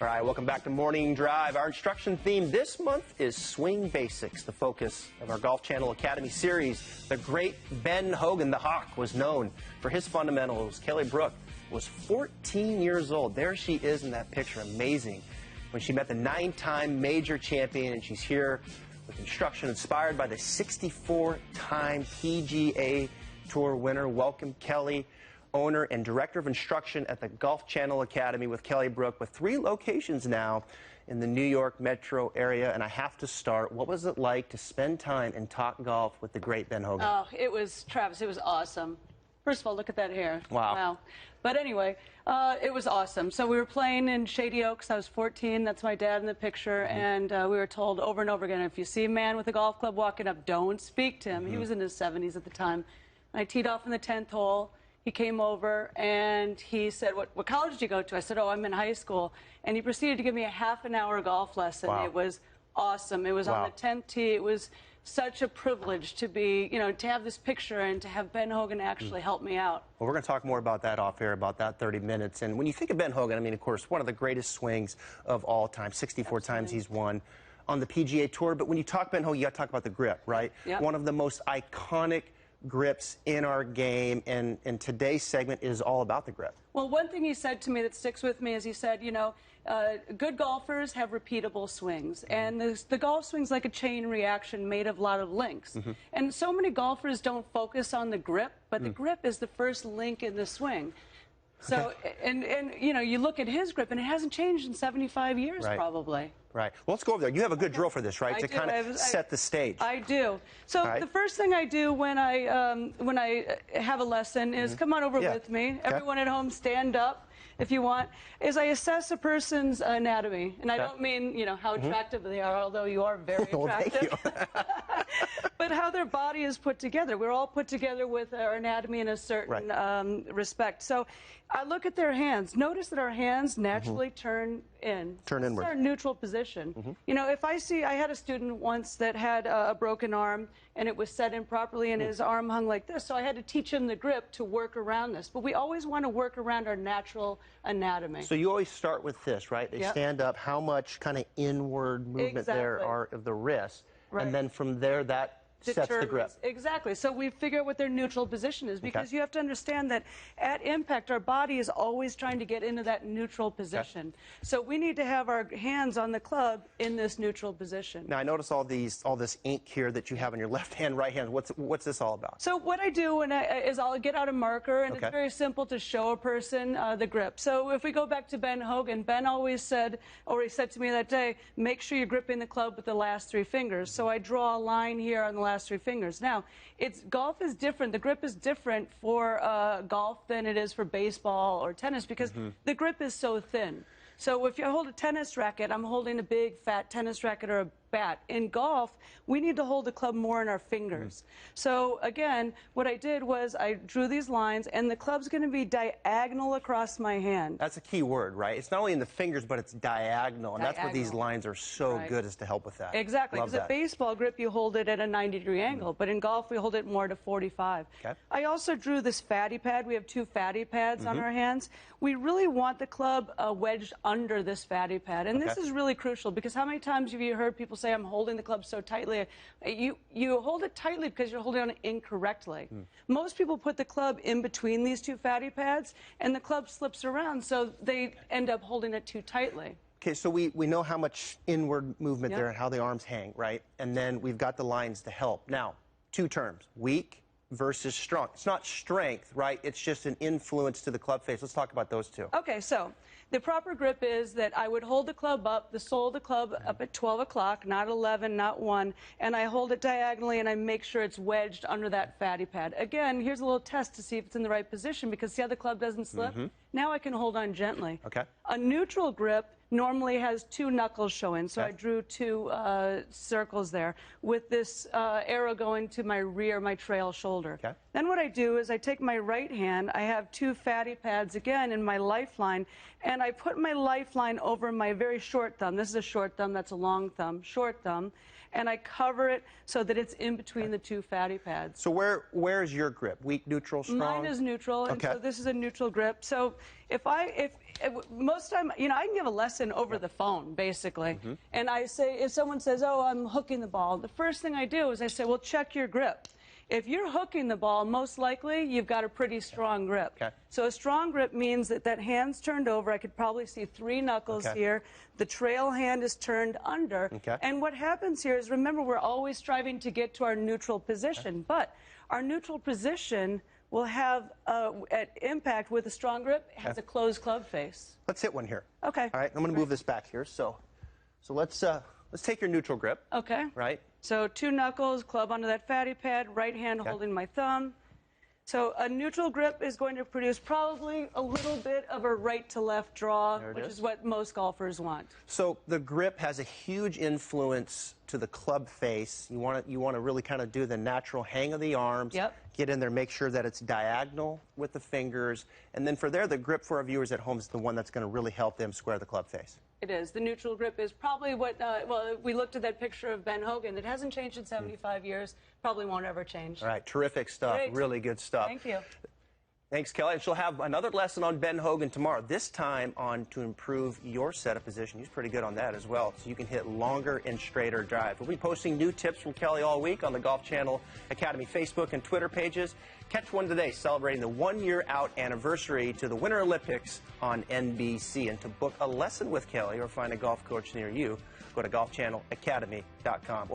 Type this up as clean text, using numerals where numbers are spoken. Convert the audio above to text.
All right, welcome back to Morning Drive. Our instruction theme this month is Swing Basics, the focus of our Golf Channel Academy series. The great Ben Hogan, the Hawk, was known for his fundamentals. Kelly Brook was 14 years old. There she is in that picture, amazing. When she met the 9-time major champion, and she's here with instruction inspired by the 64-time PGA Tour winner. Welcome, Kelly. Owner and Director of Instruction at the Golf Channel Academy with Kelly Brook, with 3 locations now in the New York metro area. And I have to start, what was it like to spend time and talk golf with the great Ben Hogan? Oh, it was, Travis, it was awesome. First of all, look at that hair. Wow. But anyway, it was awesome. So we were playing in Shady Oaks. I was 14. That's my dad in the picture. And we were told over and over again, if you see a man with a golf club walking up, don't speak to him. He was in his 70s at the time. I teed off in the 10th hole. He came over and he said, what college did you go to? I said, oh, I'm in high school. And he proceeded to give me a half-an-hour golf lesson. Wow. It was awesome. It was on the 10th tee. It was such a privilege to be, to have this picture and to have Ben Hogan actually help me out. Well, we're going to talk more about that off air, about that 30 minutes. And when you think of Ben Hogan, I mean, of course, one of the greatest swings of all time, 64 times he's won on the PGA Tour. But when you talk Ben Hogan, you got to talk about the grip, right? Yep. One of the most iconic grips in our game, and today's segment is all about the grip. Well, one thing he said to me that sticks with me is he said, good golfers have repeatable swings, and the golf swing's like a chain reaction made of a lot of links. And so many golfers don't focus on the grip, but the grip is the first link in the swing. So, and you look at his grip, and it hasn't changed in 75 years, probably. Right. Well, let's go over there. You have a good drill for this, right? To kind of set the stage. I do. So the first thing I do when I have a lesson is come on over with me. Everyone at home, stand up if you want. Is I assess a person's anatomy, and I don't mean how attractive they are, although you are very attractive. Well, thank you. But how their body is put together. We're all put together with our anatomy in a certain respect. So I look at their hands. Notice that our hands naturally turn in. Turn inward. It's our neutral position. If I had a student once that had a broken arm and it was set in properly and his arm hung like this, so I had to teach him the grip to work around this. But we always want to work around our natural anatomy. So you always start with this, right? They stand up. How much kind of inward movement there are of the wrist, and then from there that sets the grip. Exactly. So we figure out what their neutral position is, because you have to understand that at impact, our body is always trying to get into that neutral position. So we need to have our hands on the club in this neutral position. Now, I notice all this ink here that you have on your left hand, right hand. What's this all about? So what I do is I'll get out a marker, and it's very simple to show a person the grip. So if we go back to Ben Hogan, Ben always said, or he said to me that day, make sure you're gripping the club with the last 3 fingers. So I draw a line here on the last 3 fingers. Now, golf is different. The grip is different for golf than it is for baseball or tennis, because the grip is so thin. So if you hold a tennis racket, I'm holding a big fat tennis racket or a bat. In golf, we need to hold the club more in our fingers. So again, what I did was I drew these lines, and the club's going to be diagonal across my hand. That's a key word, right? It's not only in the fingers, but it's diagonal, and that's where these lines are so good, is to help with that. Exactly, because a baseball grip, you hold it at a 90-degree angle, but in golf, we hold it more to 45. I also drew this fatty pad. We have 2 fatty pads on our hands. We really want the club wedged under this fatty pad, and this is really crucial, because how many times have you heard people say, I'm holding the club so tightly? You hold it tightly because you're holding it incorrectly. Most people put the club in between these 2 fatty pads, and the club slips around, so they end up holding it too tightly. Okay, so we know how much inward movement there and how the arms hang, right? And then we've got the lines to help. Now, 2 terms, weak versus strong. It's not strength, right? It's just an influence to the club face. Let's talk about those 2. Okay, so the proper grip is that I would hold the club up, the sole of the club up at 12 o'clock, not 11, not 1, and I hold it diagonally, and I make sure it's wedged under that fatty pad. Again, here's a little test to see if it's in the right position, because see how the club doesn't slip? Now I can hold on gently. A neutral grip normally has 2 knuckles showing, so I drew 2 circles there with this arrow going to my rear, my trail shoulder. Then what I do is I take my right hand, I have 2 fatty pads again in my lifeline, and I put my lifeline over my very short thumb. This is a short thumb, that's a long thumb, short thumb, and I cover it so that it's in between the 2 fatty pads. So where's your grip? Weak, neutral, strong? Mine is neutral, and so this is a neutral grip. So if most time, you know, I can give a lesson over the phone, basically. And I say, if someone says, oh, I'm hooking the ball, the first thing I do is I say, well, check your grip. If you're hooking the ball, most likely you've got a pretty strong grip. So a strong grip means that that hand's turned over. I could probably see 3 knuckles here. The trail hand is turned under. And what happens here is, remember, we're always striving to get to our neutral position. But our neutral position will have at impact with a strong grip, has a closed club face. Let's hit one here. Okay. All right, I'm going to move this back here. So let's take your neutral grip. Okay. Right. So 2 knuckles, club onto that fatty pad, right hand holding my thumb. So a neutral grip is going to produce probably a little bit of a right to left draw, which is what most golfers want. So the grip has a huge influence to the club face. You want to really kind of do the natural hang of the arms. Get in there, make sure that it's diagonal with the fingers, and then for there, the grip for our viewers at home is the one that's going to really help them square the club face. It is. The neutral grip is probably what, well, we looked at that picture of Ben Hogan. It hasn't changed in 75 years. Probably won't ever change. All right, terrific stuff. Great. Really good stuff. Thank you. Thanks, Kelly. And she'll have another lesson on Ben Hogan tomorrow, this time on to improve your setup position. He's pretty good on that as well, so you can hit longer and straighter drives. We'll be posting new tips from Kelly all week on the Golf Channel Academy Facebook and Twitter pages. Catch one today celebrating the 1-year-out anniversary to the Winter Olympics on NBC. And to book a lesson with Kelly or find a golf coach near you, go to golfchannelacademy.com.